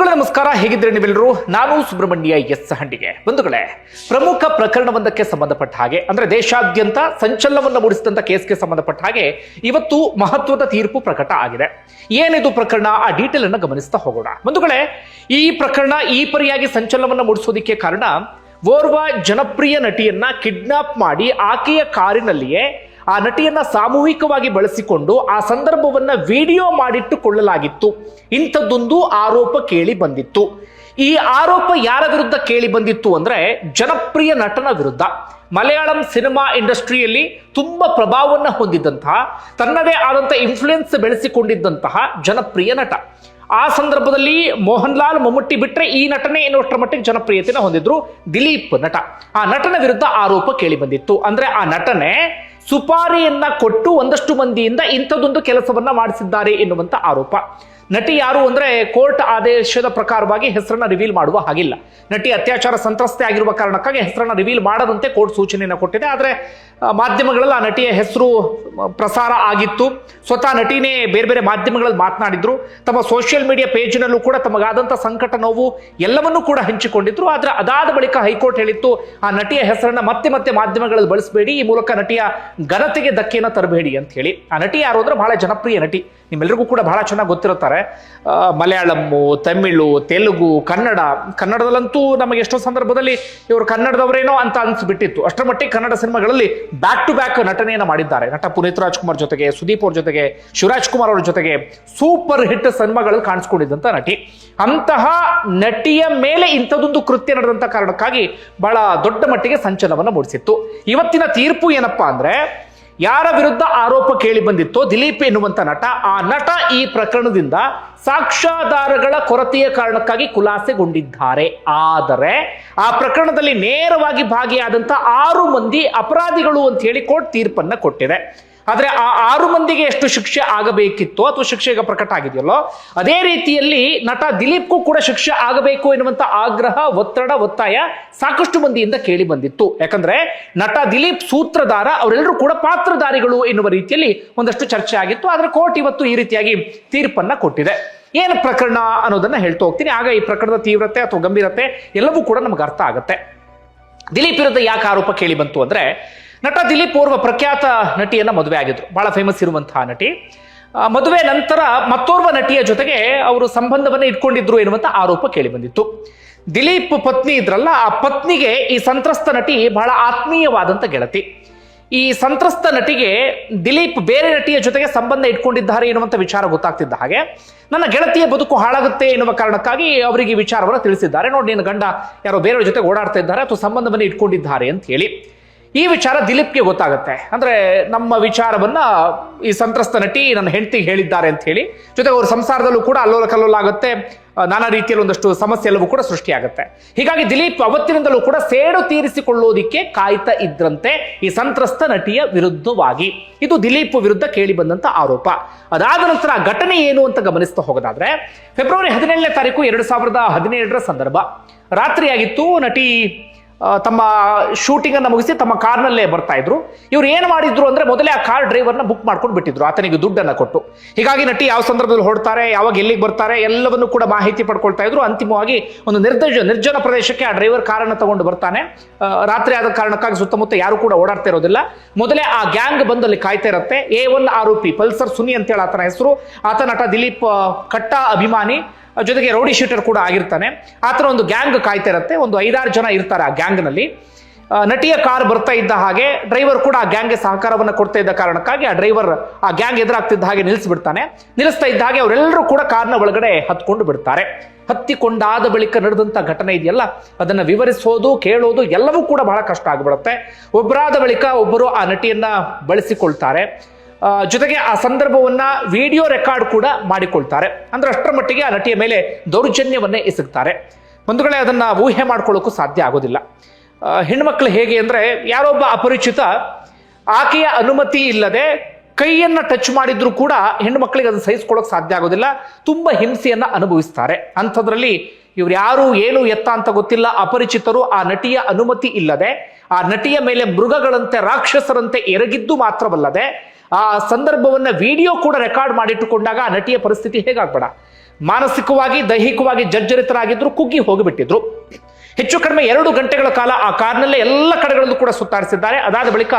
ಬಂಧುಗಳೇ ನಮಸ್ಕಾರ, ಹೇಗಿದ್ರೆ ನೀವೆಲ್ಲರೂ? ನಾನು ಸುಬ್ರಹ್ಮಣ್ಯ ಎಸ್ ಹಂಡಿಗೆ. ಬಂಧುಗಳೇ, ಪ್ರಮುಖ ಪ್ರಕರಣವೊಂದಕ್ಕೆ ಸಂಬಂಧಪಟ್ಟ ಹಾಗೆ, ಅಂದ್ರೆ ದೇಶಾದ್ಯಂತ ಸಂಚಲನವನ್ನು ಮೂಡಿಸಿದಂತ ಕೇಸ್ಗೆ ಸಂಬಂಧಪಟ್ಟ ಹಾಗೆ ಇವತ್ತು ಮಹತ್ವದ ತೀರ್ಪು ಪ್ರಕಟ ಆಗಿದೆ. ಏನಿದು ಪ್ರಕರಣ, ಆ ಡೀಟೇಲ್ ಅನ್ನು ಗಮನಿಸ್ತಾ ಹೋಗೋಣ. ಬಂಧುಗಳೇ, ಈ ಪ್ರಕರಣ ಈ ಪರಿಯಾಗಿ ಸಂಚಲನವನ್ನು ಮೂಡಿಸೋದಿಕ್ಕೆ ಕಾರಣ, ಓರ್ವ ಜನಪ್ರಿಯ ನಟಿಯನ್ನ ಕಿಡ್ನಾಪ್ ಮಾಡಿ ಆಕೆಯ ಕಾರಿನಲ್ಲಿಯೇ ಆ ನಟಿಯನ್ನ ಸಾಮೂಹಿಕವಾಗಿ ಬಳಸಿಕೊಂಡು ಆ ಸಂದರ್ಭವನ್ನ ವಿಡಿಯೋ ಮಾಡಿಟ್ಟುಕೊಳ್ಳಲಾಗಿತ್ತು. ಇಂಥದ್ದೊಂದು ಆರೋಪ ಕೇಳಿ ಬಂದಿತ್ತು. ಈ ಆರೋಪ ಯಾರ ವಿರುದ್ಧ ಕೇಳಿ ಬಂದಿತ್ತು ಅಂದ್ರೆ, ಜನಪ್ರಿಯ ನಟನ ವಿರುದ್ಧ. ಮಲಯಾಳಂ ಸಿನಿಮಾ ಇಂಡಸ್ಟ್ರಿಯಲ್ಲಿ ತುಂಬಾ ಪ್ರಭಾವವನ್ನು ಹೊಂದಿದ್ದಂತಹ, ತನ್ನದೇ ಆದಂತಹ ಇನ್ಫ್ಲೂಯೆನ್ಸ್ ಬೆಳೆಸಿಕೊಂಡಿದ್ದಂತಹ ಜನಪ್ರಿಯ ನಟ. ಆ ಸಂದರ್ಭದಲ್ಲಿ ಮೋಹನ್ ಲಾಲ್, ಮಮ್ಮುಟ್ಟಿ ಬಿಟ್ರೆ ಈ ನಟನೆ ಎನ್ನುವಷ್ಟರ ಮಟ್ಟಿಗೆ ಜನಪ್ರಿಯತೆಯನ್ನು ಹೊಂದಿದ್ರು ದಿಲೀಪ್ ನಟ. ಆ ನಟನ ವಿರುದ್ಧ ಆರೋಪ ಕೇಳಿ ಬಂದಿತ್ತು. ಅಂದ್ರೆ ಆ ನಟನೆ ಸುಪಾರಿಯನ್ನ ಕೊಟ್ಟು ಒಂದಷ್ಟು ಮಂದಿಯಿಂದ ಇಂಥದ್ದೊಂದು ಕೆಲಸವನ್ನ ಮಾಡಿಸಿದ್ದಾರೆ ಎನ್ನುವಂತ ಆರೋಪ. ನಟಿ ಯಾರು ಅಂದ್ರೆ, ಕೋರ್ಟ್ ಆದೇಶದ ಪ್ರಕಾರವಾಗಿ ಹೆಸರನ್ನ ರಿವೀಲ್ ಮಾಡುವ ಹಾಗಿಲ್ಲ. ನಟಿ ಅತ್ಯಾಚಾರ ಸಂತ್ರಸ್ತೆ ಆಗಿರುವ ಕಾರಣಕ್ಕಾಗಿ ಹೆಸರನ್ನ ರಿವೀಲ್ ಮಾಡದಂತೆ ಕೋರ್ಟ್ ಸೂಚನೆಯನ್ನು ಕೊಟ್ಟಿದೆ. ಆದರೆ ಮಾಧ್ಯಮಗಳಲ್ಲಿ ಆ ನಟಿಯ ಹೆಸರು ಪ್ರಸಾರ ಆಗಿತ್ತು. ಸ್ವತಃ ನಟಿನೇ ಬೇರೆ ಬೇರೆ ಮಾಧ್ಯಮಗಳಲ್ಲಿ ಮಾತನಾಡಿದ್ರು. ತಮ್ಮ ಸೋಷಿಯಲ್ ಮೀಡಿಯಾ ಪೇಜ್ನಲ್ಲೂ ಕೂಡ ತಮಗಾದಂಥ ಸಂಕಟ, ನೋವು ಎಲ್ಲವನ್ನೂ ಕೂಡ ಹಂಚಿಕೊಂಡಿದ್ರು. ಆದರೆ ಅದಾದ ಬಳಿಕ ಹೈಕೋರ್ಟ್ ಹೇಳಿತ್ತು, ಆ ನಟಿಯ ಹೆಸರನ್ನ ಮತ್ತೆ ಮತ್ತೆ ಮಾಧ್ಯಮಗಳಲ್ಲಿ ಬಳಸಬೇಡಿ, ಈ ಮೂಲಕ ನಟಿಯ ಘನತೆಗೆ ಧಕ್ಕೆಯನ್ನು ತರಬೇಡಿ ಅಂತ ಹೇಳಿ. ಆ ನಟಿ ಯಾರು ಅಂದ್ರೆ ಬಹಳ ಜನಪ್ರಿಯ ನಟಿ, ನಿಮ್ಮೆಲ್ಲರಿಗೂ ಕೂಡ ಬಹಳ ಚೆನ್ನಾಗಿ ಗೊತ್ತಿರುತ್ತಾರೆ. ಮಲಯಾಳಮ್ಮು, ತಮಿಳು, ತೆಲುಗು, ಕನ್ನಡದಲ್ಲಂತೂ ನಮಗೆ ಎಷ್ಟೋ ಸಂದರ್ಭದಲ್ಲಿ ಇವರು ಕನ್ನಡದವರೇನೋ ಅಂತ ಅನಿಸ್ಬಿಟ್ಟಿತ್ತು. ಅಷ್ಟರ ಮಟ್ಟಿಗೆ ಕನ್ನಡ ಸಿನಿಮಾಗಳಲ್ಲಿ ಬ್ಯಾಕ್ ಟು ಬ್ಯಾಕ್ ನಟನೆಯನ್ನು ಮಾಡಿದ್ದಾರೆ. ನಟ ಪುನೀತ್ ರಾಜ್ಕುಮಾರ್ ಜೊತೆಗೆ, ಸುದೀಪ್ ಅವ್ರ ಜೊತೆಗೆ, ಶಿವರಾಜ್ ಕುಮಾರ್ ಅವ್ರ ಜೊತೆಗೆ ಸೂಪರ್ ಹಿಟ್ ಸಿನಿಮಾಗಳಲ್ಲಿ ಕಾಣಿಸ್ಕೊಂಡಿದ್ದಂತ ನಟಿ. ಅಂತಹ ನಟಿಯ ಮೇಲೆ ಇಂಥದೊಂದು ಕೃತ್ಯ ನಡೆದಂತ ಕಾರಣಕ್ಕಾಗಿ ಬಹಳ ದೊಡ್ಡ ಮಟ್ಟಿಗೆ ಸಂಚಲನವನ್ನು ಮೂಡಿಸಿತ್ತು. ಇವತ್ತಿನ ತೀರ್ಪು ಏನಪ್ಪಾ ಅಂದ್ರೆ, ಯಾರ ವಿರುದ್ಧ ಆರೋಪ ಕೇಳಿ ಬಂದಿತ್ತೋ ದಿಲೀಪ್ ಎನ್ನುವಂತ ನಟ, ಆ ನಟ ಈ ಪ್ರಕರಣದಿಂದ ಸಾಕ್ಷ್ಯಾಧಾರಗಳ ಕೊರತೆಯ ಕಾರಣಕ್ಕಾಗಿ ಖುಲಾಸೆಗೊಂಡಿದ್ದಾರೆ. ಆದರೆ ಆ ಪ್ರಕರಣದಲ್ಲಿ ನೇರವಾಗಿ ಭಾಗಿಯಾದಂತ 6 ಮಂದಿ ಅಪರಾಧಿಗಳು ಅಂತ ಹೇಳಿ ಕೋರ್ಟ್ ತೀರ್ಪನ್ನ ಕೊಟ್ಟಿದೆ. ಆದ್ರೆ ಆ 6 ಮಂದಿಗೆ ಎಷ್ಟು ಶಿಕ್ಷೆ ಆಗಬೇಕಿತ್ತು ಅಥವಾ ಶಿಕ್ಷೆ ಈಗ ಪ್ರಕಟ ಆಗಿದೆಯಲ್ಲೋ, ಅದೇ ರೀತಿಯಲ್ಲಿ ನಟ ದಿಲೀಪ್ಗೂ ಕೂಡ ಶಿಕ್ಷೆ ಆಗಬೇಕು ಎನ್ನುವಂತ ಆಗ್ರಹ, ಒತ್ತಡ, ಒತ್ತಾಯ ಸಾಕಷ್ಟು ಮಂದಿಯಿಂದ ಕೇಳಿ ಬಂದಿತ್ತು. ಯಾಕಂದ್ರೆ ನಟ ದಿಲೀಪ್ ಸೂತ್ರಧಾರ, ಅವರೆಲ್ಲರೂ ಕೂಡ ಪಾತ್ರಧಾರಿಗಳು ಎನ್ನುವ ರೀತಿಯಲ್ಲಿ ಒಂದಷ್ಟು ಚರ್ಚೆ ಆಗಿತ್ತು. ಆದ್ರೆ ಕೋರ್ಟ್ ಇವತ್ತು ಈ ರೀತಿಯಾಗಿ ತೀರ್ಪನ್ನ ಕೊಟ್ಟಿದೆ. ಏನು ಪ್ರಕರಣ ಅನ್ನೋದನ್ನ ಹೇಳ್ತಾ ಹೋಗ್ತೀನಿ. ಆಗ ಈ ಪ್ರಕರಣದ ತೀವ್ರತೆ ಅಥವಾ ಗಂಭೀರತೆ ಎಲ್ಲವೂ ಕೂಡ ನಮ್ಗೆ ಅರ್ಥ ಆಗುತ್ತೆ. ದಿಲೀಪ್ ವಿರುದ್ಧ ಯಾಕೆ ಆರೋಪ ಕೇಳಿ ಬಂತು ಅಂದ್ರೆ, ನಟ ದಿಲೀಪ್ ಓರ್ವ ಪ್ರಖ್ಯಾತ ನಟಿಯನ್ನ ಮದುವೆ ಆಗಿದ್ರು, ಬಹಳ ಫೇಮಸ್ ಇರುವಂತಹ ನಟಿ. ಮದುವೆ ನಂತರ ಮತ್ತೋರ್ವ ನಟಿಯ ಜೊತೆಗೆ ಅವರು ಸಂಬಂಧವನ್ನ ಇಟ್ಕೊಂಡಿದ್ರು ಎನ್ನುವಂತ ಆರೋಪ ಕೇಳಿ ಬಂದಿತ್ತು. ದಿಲೀಪ್ ಪತ್ನಿ ಇದ್ರಲ್ಲ, ಆ ಪತ್ನಿಗೆ ಈ ಸಂತ್ರಸ್ತ ನಟಿ ಬಹಳ ಆತ್ಮೀಯವಾದಂತ ಗೆಳತಿ. ಈ ಸಂತ್ರಸ್ತ ನಟಿಗೆ ದಿಲೀಪ್ ಬೇರೆ ನಟಿಯ ಜೊತೆಗೆ ಸಂಬಂಧ ಇಟ್ಕೊಂಡಿದ್ದಾರೆ ಎನ್ನುವಂತ ವಿಚಾರ ಗೊತ್ತಾಗ್ತಿದ್ದ ಹಾಗೆ, ನನ್ನ ಗೆಳತಿಯ ಬದುಕು ಹಾಳಾಗುತ್ತೆ ಎನ್ನುವ ಕಾರಣಕ್ಕಾಗಿ ಅವರಿಗೆ ಈ ವಿಚಾರವನ್ನು ತಿಳಿಸಿದ್ದಾರೆ. ನೋಡಿ, ನಿನ್ನ ಗಂಡ ಯಾರೋ ಬೇರೆಯವ್ರ ಜೊತೆ ಓಡಾಡ್ತಾ ಇದ್ದಾರೆ ಅಥವಾ ಸಂಬಂಧವನ್ನು ಇಟ್ಕೊಂಡಿದ್ದಾರೆ ಅಂತ ಹೇಳಿ. ಈ ವಿಚಾರ ದಿಲೀಪ್ಗೆ ಗೊತ್ತಾಗುತ್ತೆ. ಅಂದ್ರೆ ನಮ್ಮ ವಿಚಾರವನ್ನ ಈ ಸಂತ್ರಸ್ತ ನಟಿ ನನ್ನ ಹೆಂಡತಿಗೆ ಹೇಳಿದ್ದಾರೆ ಅಂತ ಹೇಳಿ, ಜೊತೆಗೆ ಅವ್ರ ಸಂಸಾರದಲ್ಲೂ ಕೂಡ ಅಲ್ಲೋಲ ಕಲ್ಲೋಲ ಆಗುತ್ತೆ, ನಾನಾ ರೀತಿಯಲ್ಲಿ ಒಂದಷ್ಟು ಸಮಸ್ಯೆ ಎಲ್ಲವೂ ಕೂಡ ಸೃಷ್ಟಿಯಾಗುತ್ತೆ. ಹೀಗಾಗಿ ದಿಲೀಪ್ ಅವತ್ತಿನಿಂದಲೂ ಕೂಡ ಸೇಡು ತೀರಿಸಿಕೊಳ್ಳೋದಿಕ್ಕೆ ಕಾಯ್ತಾ ಇದ್ರಂತೆ ಈ ಸಂತ್ರಸ್ತ ನಟಿಯ ವಿರುದ್ಧವಾಗಿ. ಇದು ದಿಲೀಪ್ ವಿರುದ್ಧ ಕೇಳಿ ಬಂದಂತ ಆರೋಪ. ಅದಾದ ನಂತರ ಘಟನೆ ಏನು ಅಂತ ಗಮನಿಸ್ತಾ ಹೋಗೋದಾದ್ರೆ, ಫೆಬ್ರವರಿ 17ನೇ ತಾರೀಕು 2017ರ ಸಂದರ್ಭ, ರಾತ್ರಿಯಾಗಿತ್ತು. ನಟಿ ತಮ್ಮ ಶೂಟಿಂಗ್ ಅನ್ನು ಮುಗಿಸಿ ತಮ್ಮ ಕಾರ್ನಲ್ಲೇ ಬರ್ತಾ ಇದ್ರು. ಇವ್ರು ಏನು ಮಾಡಿದ್ರು ಅಂದ್ರೆ, ಮೊದಲೇ ಆ ಕಾರ್ ಡ್ರೈವರ್ನ ಬುಕ್ ಮಾಡ್ಕೊಂಡು ಬಿಟ್ಟಿದ್ರು, ಆತನಿಗೆ ದುಡ್ಡನ್ನು ಕೊಟ್ಟು. ಹೀಗಾಗಿ ನಟಿ ಯಾವ ಸಂದರ್ಭದಲ್ಲಿ ಹೊರಡ್ತಾರೆ, ಯಾವಾಗ ಎಲ್ಲಿಗೆ ಬರ್ತಾರೆ ಎಲ್ಲವನ್ನು ಕೂಡ ಮಾಹಿತಿ ಪಡ್ಕೊಳ್ತಾ ಇದ್ರು. ಅಂತಿಮವಾಗಿ ಒಂದು ನಿರ್ಜನ ಪ್ರದೇಶಕ್ಕೆ ಆ ಡ್ರೈವರ್ ಕಾರನ್ನು ತಗೊಂಡು ಬರ್ತಾನೆ. ರಾತ್ರಿ ಆದ ಕಾರಣಕ್ಕಾಗಿ ಸುತ್ತಮುತ್ತ ಯಾರು ಕೂಡ ಓಡಾಡ್ತಾ ಇರೋದಿಲ್ಲ. ಮೊದಲೇ ಆ ಗ್ಯಾಂಗ್ ಬಂದಲ್ಲಿ ಕಾಯ್ತಾ ಇರುತ್ತೆ. A1 ಆರೋಪಿ ಪಲ್ಸರ್ ಸುನಿ ಅಂತೇಳಿ ಆತನ ಹೆಸರು. ಆತ ನಟ ದಿಲೀಪ್ ಕಟ್ಟ ಅಭಿಮಾನಿ, ಜೊತೆಗೆ ರೌಡಿ ಶೀಟರ್ ಕೂಡ ಆಗಿರ್ತಾನೆ. ಆತರ ಒಂದು ಗ್ಯಾಂಗ್ ಕಾಯ್ತಾ ಇರುತ್ತೆ. ಒಂದು 5-6 ಜನ ಇರ್ತಾರೆ ಆ ಗ್ಯಾಂಗ್ನಲ್ಲಿ. ನಟಿಯ ಕಾರ್ ಬರ್ತಾ ಇದ್ದ ಹಾಗೆ ಡ್ರೈವರ್ ಕೂಡ ಆ ಗ್ಯಾಂಗ್ಗೆ ಸಹಕಾರವನ್ನು ಕೊಡ್ತಾ ಇದ್ದ ಕಾರಣಕ್ಕಾಗಿ ಆ ಡ್ರೈವರ್ ಆ ಗ್ಯಾಂಗ್ ಎದುರಾಗ್ತಿದ್ದ ಹಾಗೆ ನಿಲ್ಲಿಸ್ಬಿಡ್ತಾನೆ. ನಿಲ್ಲಿಸ್ತಾ ಇದ್ದ ಹಾಗೆ ಅವರೆಲ್ಲರೂ ಕೂಡ ಕಾರ್ನ ಒಳಗಡೆ ಹತ್ಕೊಂಡು ಬಿಡ್ತಾರೆ. ಹತ್ತಿಕೊಂಡಾದ ಬಳಿಕ ನಡೆದಂತ ಘಟನೆ ಇದೆಯಲ್ಲ, ಅದನ್ನ ವಿವರಿಸೋದು, ಕೇಳೋದು ಎಲ್ಲವೂ ಕೂಡ ಬಹಳ ಕಷ್ಟ ಆಗ್ಬಿಡುತ್ತೆ. ಒಬ್ಬರಾದ ಬಳಿಕ ಒಬ್ಬರು ಆ ನಟಿಯನ್ನ ಬಳಸಿಕೊಳ್ತಾರೆ. ಜೊತೆಗೆ ಆ ಸಂದರ್ಭವನ್ನ ವಿಡಿಯೋ ರೆಕಾರ್ಡ್ ಕೂಡ ಮಾಡಿಕೊಳ್ತಾರೆ. ಅಂದ್ರೆ ಅಷ್ಟರ ಮಟ್ಟಿಗೆ ಆ ನಟಿಯ ಮೇಲೆ ದೌರ್ಜನ್ಯವನ್ನೇ ಎಸಗ್ತಾರೆ. ಬಂಧುಗಳೇ, ಅದನ್ನ ಊಹೆ ಮಾಡ್ಕೊಳ್ಳೋಕ್ಕೂ ಸಾಧ್ಯ ಆಗೋದಿಲ್ಲ. ಹೆಣ್ಮಕ್ಳು ಹೇಗೆ ಅಂದ್ರೆ, ಯಾರೊಬ್ಬ ಅಪರಿಚಿತ ಆಕೆಯ ಅನುಮತಿ ಇಲ್ಲದೆ ಕೈಯನ್ನ ಟಚ್ ಮಾಡಿದ್ರು ಕೂಡ ಹೆಣ್ಣು ಮಕ್ಕಳಿಗೆ ಅದನ್ನ ಸಹಿಸ್ಕೊಳ್ಳೋಕೆ ಸಾಧ್ಯ ಆಗೋದಿಲ್ಲ. ತುಂಬಾ ಹಿಂಸೆಯನ್ನ ಅನುಭವಿಸ್ತಾರೆ. ಅಂಥದ್ರಲ್ಲಿ ಇವ್ರು ಯಾರು, ಏನು, ಎತ್ತ ಅಂತ ಗೊತ್ತಿಲ್ಲ, ಅಪರಿಚಿತರು ಆ ನಟಿಯ ಅನುಮತಿ ಇಲ್ಲದೆ ಆ ನಟಿಯ ಮೇಲೆ ಮೃಗಗಳಂತೆ, ರಾಕ್ಷಸರಂತೆ ಎರಗಿದ್ದು ಮಾತ್ರವಲ್ಲದೆ ಆ ಸಂದರ್ಭವನ್ನ ವಿಡಿಯೋ ಕೂಡ ರೆಕಾರ್ಡ್ ಮಾಡಿಟ್ಟುಕೊಂಡಾಗ ಆ ನಟಿಯ ಪರಿಸ್ಥಿತಿ ಹೇಗಾಗ್ಬೇಡ. ಮಾನಸಿಕವಾಗಿ ದೈಹಿಕವಾಗಿ ಜರ್ಜರಿತರಾಗಿದ್ರು, ಕುಗ್ಗಿ ಹೋಗಿಬಿಟ್ಟಿದ್ರು. ಹೆಚ್ಚು ಕಡಿಮೆ 2 ಗಂಟೆಗಳ ಕಾಲ ಆ ಕಾರ್ನಲ್ಲೇ ಎಲ್ಲ ಕಡೆಗಳಲ್ಲೂ ಕೂಡ ಸುತ್ತಾಡಿಸಿದ್ದಾರೆ. ಅದಾದ ಬಳಿಕ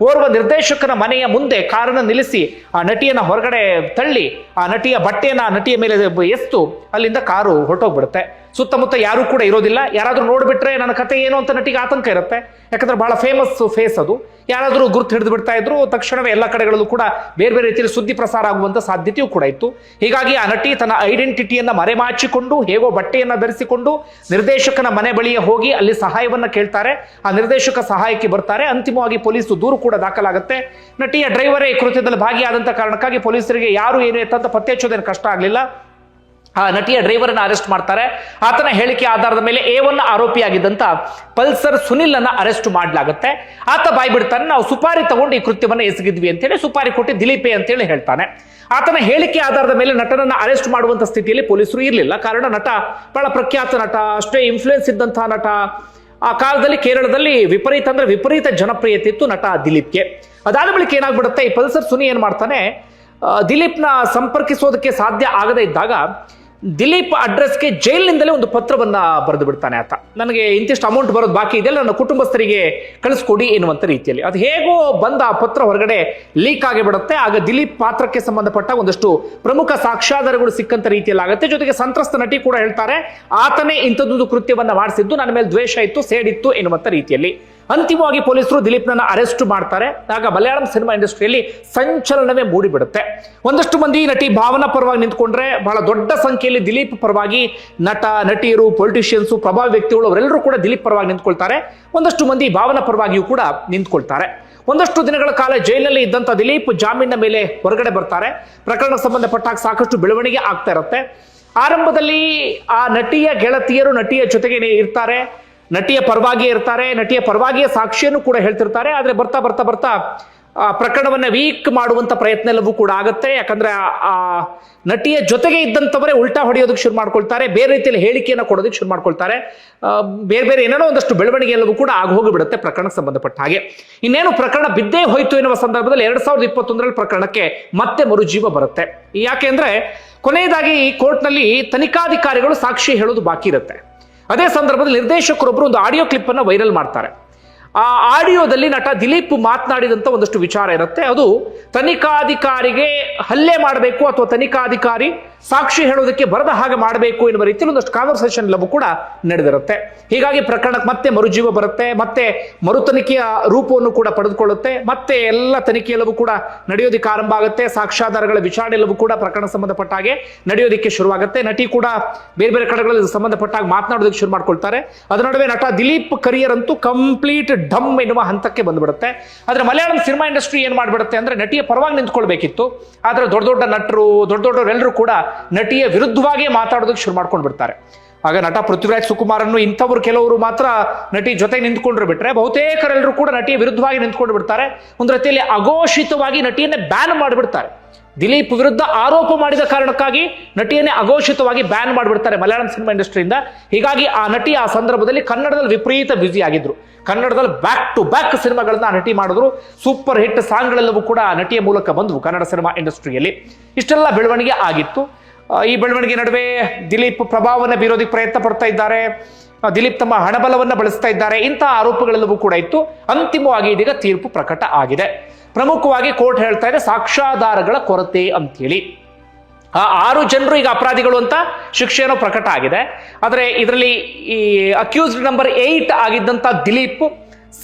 ಓರ್ವ ನಿರ್ದೇಶಕನ ಮನೆಯ ಮುಂದೆ ಕಾರನ್ನು ನಿಲ್ಲಿಸಿ ಆ ನಟಿಯನ್ನ ಹೊರಗಡೆ ತಳ್ಳಿ ಆ ನಟಿಯ ಬಟ್ಟೆಯನ್ನ ಆ ನಟಿಯ ಮೇಲೆ ಎಸ್ತು ಅಲ್ಲಿಂದ ಕಾರು ಹೊರಟೋಗ್ಬಿಡುತ್ತೆ. ಸುತ್ತಮುತ್ತ ಯಾರೂ ಕೂಡ ಇರೋದಿಲ್ಲ. ಯಾರಾದ್ರೂ ನೋಡ್ಬಿಟ್ರೆ ನನ್ನ ಕತೆ ಏನು ಅಂತ ನಟಿಗೆ ಆತಂಕ ಇರುತ್ತೆ. ಯಾಕಂದ್ರೆ ಬಹಳ ಫೇಮಸ್ ಫೇಸ್ ಅದು. ಯಾರಾದರೂ ಗುರುತು ಹಿಡಿದು ಬಿಡ್ತಾ ಇದ್ರು, ತಕ್ಷಣವೇ ಎಲ್ಲ ಕಡೆಗಳಲ್ಲೂ ಕೂಡ ಬೇರೆ ಬೇರೆ ರೀತಿಯಲ್ಲಿ ಸುದ್ದಿ ಪ್ರಸಾರ ಆಗುವಂತ ಸಾಧ್ಯತೆಯೂ ಕೂಡ ಇತ್ತು. ಹೀಗಾಗಿ ಆ ನಟಿ ತನ್ನ ಐಡೆಂಟಿಟಿಯನ್ನ ಮರೆಮಾಚಿಕೊಂಡು ಹೇಗೋ ಬಟ್ಟೆಯನ್ನ ಧರಿಸಿಕೊಂಡು ನಿರ್ದೇಶಕನ ಮನೆ ಬಳಿಯ ಹೋಗಿ ಅಲ್ಲಿ ಸಹಾಯವನ್ನ ಕೇಳ್ತಾರೆ. ಆ ನಿರ್ದೇಶಕ ಸಹಾಯಕ್ಕೆ ಬರ್ತಾರೆ. ಅಂತಿಮವಾಗಿ ಪೊಲೀಸ್ ದೂರು ಕೂಡ ದಾಖಲಾಗುತ್ತೆ. ನಟಿಯ ಡ್ರೈವರೇ ಕೃತ್ಯದಲ್ಲಿ ಭಾಗಿಯಾದಂತ ಕಾರಣಕ್ಕಾಗಿ ಪೊಲೀಸರಿಗೆ ಯಾರು ಏನು ಎತ್ತಂತ ಪತ್ತೆ ಹಚ್ಚೋದೇನು ಕಷ್ಟ ಆಗಲಿಲ್ಲ. ಆ ನಟಿಯ ಡ್ರೈವರನ್ನ ಅರೆಸ್ಟ್ ಮಾಡ್ತಾರೆ. ಆತನ ಹೇಳಿಕೆ ಆಧಾರದ ಮೇಲೆ A1 ಆರೋಪಿಯಾಗಿದ್ದಂತ ಪಲ್ಸರ್ ಸುನಿಲ್ ಅನ್ನ ಅರೆಸ್ಟ್ ಮಾಡಲಾಗುತ್ತೆ. ಆತ ಬಾಯ್ ಬಿಡ್ತಾನೆ, ನಾವು ಸುಪಾರಿ ತಗೊಂಡು ಈ ಕೃತ್ಯವನ್ನ ಎಸಗಿದ್ವಿ ಅಂತೇಳಿ, ಸುಪಾರಿ ಕೊಟ್ಟು ದಿಲೀಪೇ ಅಂತೇಳಿ ಹೇಳ್ತಾನೆ. ಆತನ ಹೇಳಿಕೆ ಆಧಾರದ ಮೇಲೆ ನಟನನ್ನ ಅರೆಸ್ಟ್ ಮಾಡುವಂತ ಸ್ಥಿತಿಯಲ್ಲಿ ಪೊಲೀಸರು ಇರಲಿಲ್ಲ. ಕಾರಣ ನಟ ಬಹಳ ಪ್ರಖ್ಯಾತ ನಟ, ಅಷ್ಟೇ ಇನ್ಫ್ಲೂಯೆನ್ಸ್ ಇದ್ದಂತಹ ನಟ. ಆ ಕಾಲದಲ್ಲಿ ಕೇರಳದಲ್ಲಿ ವಿಪರೀತ ಜನಪ್ರಿಯತೆ ಇತ್ತು ನಟ ದಿಲೀಪ್ಗೆ. ಅದಾದ ಬಳಿಕ ಏನಾಗ್ಬಿಡುತ್ತೆ, ಈ ಪಲ್ಸರ್ ಸುನಿ ಏನ್ ಮಾಡ್ತಾನೆ, ದಿಲೀಪ್ನ ಸಂಪರ್ಕಿಸೋದಕ್ಕೆ ಸಾಧ್ಯ ಆಗದೇ ಇದ್ದಾಗ ದಿಲೀಪ್ ಅಡ್ರೆಸ್ಗೆ ಜೈಲಿನಿಂದಲೇ ಒಂದು ಪತ್ರವನ್ನ ಬರೆದು ಬಿಡ್ತಾನೆ ಆತ. ನನಗೆ ಇಂತಿಷ್ಟು ಅಮೌಂಟ್ ಬರೋದು ಬಾಕಿ ಇದೆಯಲ್ಲ, ನನ್ನ ಕುಟುಂಬಸ್ಥರಿಗೆ ಕಳಿಸ್ಕೊಡಿ ಎನ್ನುವಂತ ರೀತಿಯಲ್ಲಿ. ಅದು ಹೇಗೋ ಬಂದ ಆ ಪತ್ರ ಹೊರಗಡೆ ಲೀಕ್ ಆಗಿಬಿಡುತ್ತೆ. ಆಗ ದಿಲೀಪ್ ಪಾತ್ರಕ್ಕೆ ಸಂಬಂಧಪಟ್ಟ ಒಂದಷ್ಟು ಪ್ರಮುಖ ಸಾಕ್ಷ್ಯಾಧಾರಗಳು ಸಿಕ್ಕಂತ ರೀತಿಯಲ್ಲಿ ಆಗುತ್ತೆ. ಜೊತೆಗೆ ಸಂತ್ರಸ್ತ ನಟಿ ಕೂಡ ಹೇಳ್ತಾರೆ, ಆತನೇ ಇಂಥದ್ದೊಂದು ಕೃತ್ಯವನ್ನ ಮಾಡಿಸಿದ್ದು, ನನ್ನ ಮೇಲೆ ದ್ವೇಷ ಇತ್ತು, ಸೇಡಿತ್ತು ಎನ್ನುವಂತ ರೀತಿಯಲ್ಲಿ. ಅಂತಿಮವಾಗಿ ಪೊಲೀಸರು ದಿಲೀಪ್ನನ್ನ ಅರೆಸ್ಟ್ ಮಾಡ್ತಾರೆ. ಆಗ ಮಲಯಾಳಂ ಸಿನಿಮಾ ಇಂಡಸ್ಟ್ರಿಯಲ್ಲಿ ಸಂಚಲನವೇ ಮೂಡಿಬಿಡುತ್ತೆ. ಒಂದಷ್ಟು ಮಂದಿ ನಟಿ ಭಾವನಾ ಪರವಾಗಿ ನಿಂತ್ಕೊಂಡ್ರೆ, ಬಹಳ ದೊಡ್ಡ ಸಂಖ್ಯೆಯಲ್ಲಿ ದಿಲೀಪ್ ಪರವಾಗಿ ನಟ, ನಟಿಯರು, ಪೊಲಿಟಿಷಿಯನ್ಸ್, ಪ್ರಭಾವಿ ವ್ಯಕ್ತಿಗಳು ಅವರೆಲ್ಲರೂ ಕೂಡ ದಿಲೀಪ್ ಪರವಾಗಿ ನಿಂತ್ಕೊಳ್ತಾರೆ. ಒಂದಷ್ಟು ಮಂದಿ ಭಾವನಾ ಪರವಾಗಿಯೂ ಕೂಡ ನಿಂತ್ಕೊಳ್ತಾರೆ. ಒಂದಷ್ಟು ದಿನಗಳ ಕಾಲ ಜೈಲಿನಲ್ಲಿ ಇದ್ದಂತ ದಿಲೀಪ್ ಜಾಮೀನಿನ ಮೇಲೆ ಹೊರಗಡೆ ಬರ್ತಾರೆ. ಪ್ರಕರಣಕ್ಕೆ ಸಂಬಂಧಪಟ್ಟಾಗ ಸಾಕಷ್ಟು ಬೆಳವಣಿಗೆ ಆಗ್ತಾ ಇರುತ್ತೆ. ಆರಂಭದಲ್ಲಿ ಆ ನಟಿಯ ಗೆಳತಿಯರು ನಟಿಯ ಜೊತೆಗೆ ಇರ್ತಾರೆ, ನಟಿಯ ಪರವಾಗಿಯೇ ಇರ್ತಾರೆ, ನಟಿಯ ಪರವಾಗಿಯೇ ಸಾಕ್ಷಿಯನ್ನು ಕೂಡ ಹೇಳ್ತಿರ್ತಾರೆ. ಆದ್ರೆ ಬರ್ತಾ ಬರ್ತಾ ಬರ್ತಾ ಪ್ರಕರಣವನ್ನ ವೀಕ್ ಮಾಡುವಂತ ಪ್ರಯತ್ನ ಎಲ್ಲವೂ ಕೂಡ ಆಗುತ್ತೆ. ಯಾಕಂದ್ರೆ ಆ ನಟಿಯ ಜೊತೆಗೆ ಇದ್ದಂಥವರೇ ಉಲ್ಟಾ ಹೊಡೆಯೋದಕ್ಕೆ ಶುರು ಮಾಡ್ಕೊಳ್ತಾರೆ, ಬೇರೆ ರೀತಿಯಲ್ಲಿ ಹೇಳಿಕೆಯನ್ನು ಕೊಡೋದಕ್ಕೆ ಶುರು ಮಾಡ್ಕೊಳ್ತಾರೆ. ಬೇರೆ ಬೇರೆ ಏನೇನೋ ಒಂದಷ್ಟು ಬೆಳವಣಿಗೆ ಎಲ್ಲವೂ ಕೂಡ ಹೋಗಿಬಿಡುತ್ತೆ ಪ್ರಕರಣಕ್ಕೆ ಸಂಬಂಧಪಟ್ಟ ಹಾಗೆ. ಇನ್ನೇನು ಪ್ರಕರಣ ಬಿದ್ದೇ ಹೋಯ್ತು ಎನ್ನುವ ಸಂದರ್ಭದಲ್ಲಿ 2021ರಲ್ಲಿ ಪ್ರಕರಣಕ್ಕೆ ಮತ್ತೆ ಮರುಜೀವ ಬರುತ್ತೆ. ಯಾಕೆಂದ್ರೆ ಕೊನೆಯದಾಗಿ ಕೋರ್ಟ್ನಲ್ಲಿ ತನಿಖಾಧಿಕಾರಿಗಳು ಸಾಕ್ಷಿ ಹೇಳೋದು ಬಾಕಿ ಇರುತ್ತೆ. ಅದೇ ಸಂದರ್ಭದಲ್ಲಿ ನಿರ್ದೇಶಕರೊಬ್ಬರು ಒಂದು ಆಡಿಯೋ ಕ್ಲಿಪ್ ಅನ್ನ ವೈರಲ್ ಮಾಡ್ತಾರೆ. ಆ ಆಡಿಯೋದಲ್ಲಿ ನಟ ದಿಲೀಪ್ ಮಾತನಾಡಿದಂತ ಒಂದಷ್ಟು ವಿಚಾರ ಇರುತ್ತೆ. ಅದು ತನಿಖಾಧಿಕಾರಿಗೆ ಹಲ್ಲೆ ಮಾಡಬೇಕು ಅಥವಾ ತನಿಖಾಧಿಕಾರಿ ಸಾಕ್ಷಿ ಹೇಳೋದಕ್ಕೆ ಬರದ ಹಾಗೆ ಮಾಡಬೇಕು ಎನ್ನುವ ರೀತಿಯಲ್ಲಿ ಒಂದಷ್ಟು ಕಾನ್ವರ್ಸೇಷನ್ ಎಲ್ಲವೂ ಕೂಡ ನಡೆದಿರುತ್ತೆ. ಹೀಗಾಗಿ ಪ್ರಕರಣಕ್ಕೆ ಮತ್ತೆ ಮರುಜೀವ ಬರುತ್ತೆ, ಮತ್ತೆ ಮರು ತನಿಖೆಯ ರೂಪವನ್ನು ಕೂಡ ಪಡೆದುಕೊಳ್ಳುತ್ತೆ. ಮತ್ತೆ ಎಲ್ಲ ತನಿಖೆ ಎಲ್ಲವೂ ಕೂಡ ನಡೆಯೋದಕ್ಕೆ ಆರಂಭ ಆಗುತ್ತೆ. ಸಾಕ್ಷ್ಯಾಧಾರಗಳ ವಿಚಾರಣೆ ಎಲ್ಲವೂ ಕೂಡ ಪ್ರಕರಣ ಸಂಬಂಧಪಟ್ಟ ಹಾಗೆ ನಡೆಯೋದಕ್ಕೆ ಶುರುವಾಗುತ್ತೆ. ನಟಿ ಕೂಡ ಬೇರೆ ಬೇರೆ ಕಡೆಗಳಲ್ಲಿ ಸಂಬಂಧಪಟ್ಟಾಗ ಮಾತನಾಡೋದಕ್ಕೆ ಶುರು ಮಾಡ್ಕೊಳ್ತಾರೆ. ಅದರ ನಡುವೆ ನಟ ದಿಲೀಪ್ ಕರಿಯರ್ ಅಂತೂ ಕಂಪ್ಲೀಟ್ ಡಮ್ ಎನ್ನುವ ಹಂತಕ್ಕೆ ಬಂದ್ಬಿಡುತ್ತೆ. ಆದ್ರೆ ಮಲಯಾಳಂ ಸಿನಿಮಾ ಇಂಡಸ್ಟ್ರಿ ಏನ್ ಮಾಡ್ಬಿಡುತ್ತೆ ಅಂದ್ರೆ, ನಟಿಯ ಪರವಾಗಿ ನಿಂತ್ಕೊಳ್ಬೇಕಿತ್ತು, ಆದ್ರೆ ದೊಡ್ಡ ದೊಡ್ಡ ನಟರು, ದೊಡ್ಡವರೆಲ್ಲರೂ ಕೂಡ ನಟಿಯ ವಿರುದ್ಧವಾಗಿ ಮಾತಾಡೋದಕ್ಕೆ ಶುರು ಮಾಡ್ಕೊಂಡು ಬಿಡ್ತಾರೆ. ಆಗ ನಟ ಪೃಥ್ವಿರಾಜ್ ಸುಕುಮಾರನ್ನು ಇಂಥವ್ರು ಕೆಲವರು ಮಾತ್ರ ನಟಿ ಜೊತೆ ನಿಂತ್ಕೊಂಡ್ರು ಬಿಟ್ರೆ, ಬಹುತೇಕರೆಲ್ಲರೂ ಕೂಡ ನಟಿಯ ವಿರುದ್ಧವಾಗಿ ನಿಂತ್ಕೊಂಡು ಬಿಡ್ತಾರೆ. ಒಂದು ರೀತಿಯಲ್ಲಿ ಅಘೋಷಿತವಾಗಿ ನಟಿಯನ್ನೇ ಬ್ಯಾನ್ ಮಾಡಿಬಿಡ್ತಾರೆ. ದಿಲೀಪ್ ವಿರುದ್ಧ ಆರೋಪ ಮಾಡಿದ ಕಾರಣಕ್ಕಾಗಿ ನಟಿಯನ್ನೇ ಅಘೋಷಿತವಾಗಿ ಬ್ಯಾನ್ ಮಾಡಿಬಿಡ್ತಾರೆ ಮಲಯಾಳಂ ಸಿನಿಮಾ ಇಂಡಸ್ಟ್ರಿಯಿಂದ. ಹೀಗಾಗಿ ಆ ನಟಿ ಆ ಸಂದರ್ಭದಲ್ಲಿ ಕನ್ನಡದಲ್ಲಿ ವಿಪರೀತ ಬ್ಯುಸಿ ಆಗಿದ್ರು. ಕನ್ನಡದಲ್ಲಿ ಬ್ಯಾಕ್ ಟು ಬ್ಯಾಕ್ ಸಿನಿಮಾಗಳನ್ನ ನಟಿ ಮಾಡಿದ್ರು. ಸೂಪರ್ ಹಿಟ್ ಸಾಂಗ್ಗಳೆಲ್ಲವೂ ಕೂಡ ನಟಿಯ ಮೂಲಕ ಬಂದವು ಕನ್ನಡ ಸಿನಿಮಾ ಇಂಡಸ್ಟ್ರಿಯಲ್ಲಿ. ಇಷ್ಟೆಲ್ಲ ಬೆಳವಣಿಗೆ ಆಗಿತ್ತು. ಈ ಬೆಳವಣಿಗೆ ನಡುವೆ ದಿಲೀಪ್ ಪ್ರಭಾವವನ್ನು ಬೀರೋದಕ್ಕೆ ಪ್ರಯತ್ನ ಪಡ್ತಾ ಇದ್ದಾರೆ. ದಿಲೀಪ್ ತಮ್ಮ ಹಣಬಲವನ್ನು ಬಳಸ್ತಾ ಇದ್ದಾರೆ. ಇಂತಹ ಆರೋಪಗಳೆಲ್ಲವೂ ಕೂಡ ಇತ್ತು. ಅಂತಿಮವಾಗಿ ಇದೀಗ ತೀರ್ಪು ಪ್ರಕಟ ಆಗಿದೆ. ಪ್ರಮುಖವಾಗಿ ಕೋರ್ಟ್ ಹೇಳ್ತಾ ಇದೆ ಸಾಕ್ಷ್ಯಾಧಾರಗಳ ಕೊರತೆ ಅಂತೇಳಿ. ಆ 6 ಜನರು ಈಗ ಅಪರಾಧಿಗಳು ಅಂತ ಶಿಕ್ಷೆಯನ್ನು ಪ್ರಕಟ ಆಗಿದೆ. ಆದರೆ ಇದರಲ್ಲಿ ಈ ಅಕ್ಯೂಸ್ಡ್ ನಂಬರ್ 8 ಆಗಿದ್ದಂತ ದಿಲೀಪ್,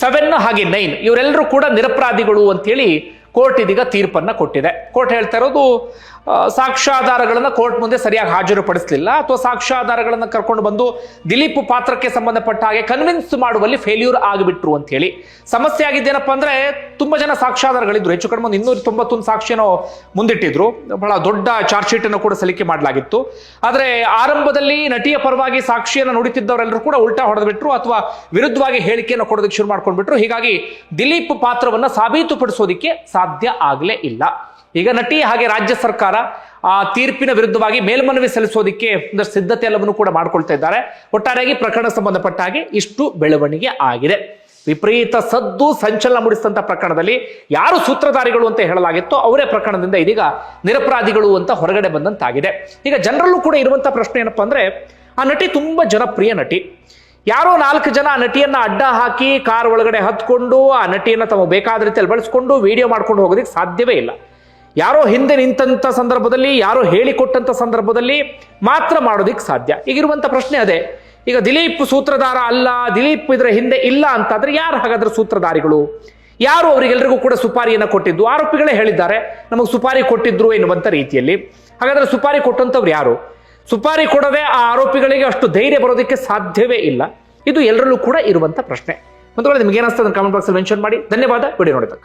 7 ಹಾಗೆ 9 ಇವರೆಲ್ಲರೂ ಕೂಡ ನಿರಪರಾಧಿಗಳು ಅಂತೇಳಿ ಕೋರ್ಟ್ ಇದೀಗ ತೀರ್ಪನ್ನ ಕೊಟ್ಟಿದೆ. ಕೋರ್ಟ್ ಹೇಳ್ತಾ ಇರೋದು, ಸಾಕ್ಷ್ಯಾಧಾರಗಳನ್ನು ಕೋರ್ಟ್ ಮುಂದೆ ಸರಿಯಾಗಿ ಹಾಜರುಪಡಿಸಲಿಲ್ಲ ಅಥವಾ ಸಾಕ್ಷ್ಯಾಧಾರಗಳನ್ನು ಕರ್ಕೊಂಡು ಬಂದು ದಿಲೀಪ್ ಪಾತ್ರಕ್ಕೆ ಸಂಬಂಧಪಟ್ಟ ಹಾಗೆ ಕನ್ವಿನ್ಸ್ ಮಾಡುವಲ್ಲಿ ಫೇಲ್ಯೂರ್ ಆಗಿಬಿಟ್ರು ಅಂತ ಹೇಳಿ. ಸಮಸ್ಯೆ ಆಗಿದ್ದೇನಪ್ಪ ಅಂದ್ರೆ, ತುಂಬಾ ಜನ ಸಾಕ್ಷ್ಯಾಧಾರಗಳಿದ್ರು. ಹೆಚ್ಚು ಕಡಿಮೆ 291 ಸಾಕ್ಷಿಯನ್ನು ಮುಂದಿಟ್ಟಿದ್ರು. ಬಹಳ ದೊಡ್ಡ ಚಾರ್ಜ್ ಶೀಟ್ ಅನ್ನು ಕೂಡ ಸಲ್ಲಿಕೆ ಮಾಡಲಾಗಿತ್ತು. ಆದ್ರೆ ಆರಂಭದಲ್ಲಿ ನಟಿಯ ಪರವಾಗಿ ಸಾಕ್ಷಿಯನ್ನು ನುಡಿತಿದ್ದವರೆಲ್ಲರೂ ಕೂಡ ಉಲ್ಟಾ ಹೊಡೆದ್ಬಿಟ್ರು ಅಥವಾ ವಿರುದ್ಧವಾಗಿ ಹೇಳಿಕೆಯನ್ನು ಕೊಡೋದಕ್ಕೆ ಶುರು ಮಾಡ್ಕೊಂಡ್ಬಿಟ್ರು. ಹೀಗಾಗಿ ದಿಲೀಪ್ ಪಾತ್ರವನ್ನ ಸಾಬೀತುಪಡಿಸೋದಿಕ್ಕೆ ಸಾಧ್ಯ ಆಗಲೇ ಇಲ್ಲ. ಈಗ ನಟಿ ಹಾಗೆ ರಾಜ್ಯ ಸರ್ಕಾರ ಆ ತೀರ್ಪಿನ ವಿರುದ್ಧವಾಗಿ ಮೇಲ್ಮನವಿ ಸಲ್ಲಿಸೋದಕ್ಕೆ ಒಂದಷ್ಟು ಸಿದ್ಧತೆ ಎಲ್ಲವನ್ನು ಕೂಡ ಮಾಡ್ಕೊಳ್ತಾ ಇದ್ದಾರೆ. ಒಟ್ಟಾರೆಯಾಗಿ ಪ್ರಕರಣ ಸಂಬಂಧಪಟ್ಟ ಹಾಗೆ ಇಷ್ಟು ಬೆಳವಣಿಗೆ ಆಗಿದೆ. ವಿಪರೀತ ಸದ್ದು ಸಂಚಲನ ಮೂಡಿಸಿದಂಥ ಪ್ರಕರಣದಲ್ಲಿ ಯಾರು ಸೂತ್ರಧಾರಿಗಳು ಅಂತ ಹೇಳಲಾಗಿತ್ತೋ ಅವರೇ ಪ್ರಕರಣದಿಂದ ಇದೀಗ ನಿರಪರಾಧಿಗಳು ಅಂತ ಹೊರಗಡೆ ಬಂದಂತಾಗಿದೆ. ಈಗ ಜನರಲ್ಲೂ ಕೂಡ ಇರುವಂಥ ಪ್ರಶ್ನೆ ಏನಪ್ಪಾ ಅಂದ್ರೆ, ಆ ನಟಿ ತುಂಬಾ ಜನಪ್ರಿಯ ನಟಿ. ಯಾರೋ 4 ಜನ ಆ ನಟಿಯನ್ನ ಅಡ್ಡ ಹಾಕಿ ಕಾರ್ ಒಳಗಡೆ ಹತ್ಕೊಂಡು ಆ ನಟಿಯನ್ನ ತಮ್ಮ ಬೇಕಾದ ರೀತಿಯಲ್ಲಿ ಬಳಸ್ಕೊಂಡು ವಿಡಿಯೋ ಮಾಡ್ಕೊಂಡು ಹೋಗೋದಕ್ಕೆ ಸಾಧ್ಯವೇ ಇಲ್ಲ. ಯಾರೋ ಹಿಂದೆ ನಿಂತಂತ ಸಂದರ್ಭದಲ್ಲಿ, ಯಾರೋ ಹೇಳಿಕೊಟ್ಟಂತ ಸಂದರ್ಭದಲ್ಲಿ ಮಾತ್ರ ಮಾಡೋದಿಕ್ ಸಾಧ್ಯ. ಈಗಿರುವಂತ ಪ್ರಶ್ನೆ ಅದೇ. ಈಗ ದಿಲೀಪ್ ಸೂತ್ರಧಾರ ಅಲ್ಲ, ದಿಲೀಪ್ ಇದರ ಹಿಂದೆ ಇಲ್ಲ ಅಂತಾದ್ರೆ ಯಾರು ಹಾಗಾದ್ರೆ ಸೂತ್ರಧಾರಿಗಳು? ಯಾರು ಅವರಿಗೆಲ್ಲರಿಗೂ ಕೂಡ ಸುಪಾರಿಯನ್ನ ಕೊಟ್ಟಿದ್ದು? ಆರೋಪಿಗಳೇ ಹೇಳಿದ್ದಾರೆ ನಮಗೆ ಸುಪಾರಿ ಕೊಟ್ಟಿದ್ರು ಎನ್ನುವಂತ ರೀತಿಯಲ್ಲಿ. ಹಾಗಾದ್ರೆ ಸುಪಾರಿ ಕೊಟ್ಟಂತವ್ರು ಯಾರು? ಸುಪಾರಿ ಕೊಡದೆ ಆ ಆರೋಪಿಗಳಿಗೆ ಅಷ್ಟು ಧೈರ್ಯ ಬರೋದಕ್ಕೆ ಸಾಧ್ಯವೇ ಇಲ್ಲ. ಇದು ಎಲ್ಲರಲ್ಲೂ ಕೂಡ ಇರುವಂತ ಪ್ರಶ್ನೆ. ಒಂದು ವೇಳೆ ನಿಮ್ಗೆ ಏನಿಸ್ತದೆ ಕಾಮೆಂಟ್ ಬಾಕ್ಸ್ ಅಲ್ಲಿ ಮೆನ್ಷನ್ ಮಾಡಿ. ಧನ್ಯವಾದ ವಿಡಿಯೋ ನೋಡಿದ್ದಕ್ಕೆ.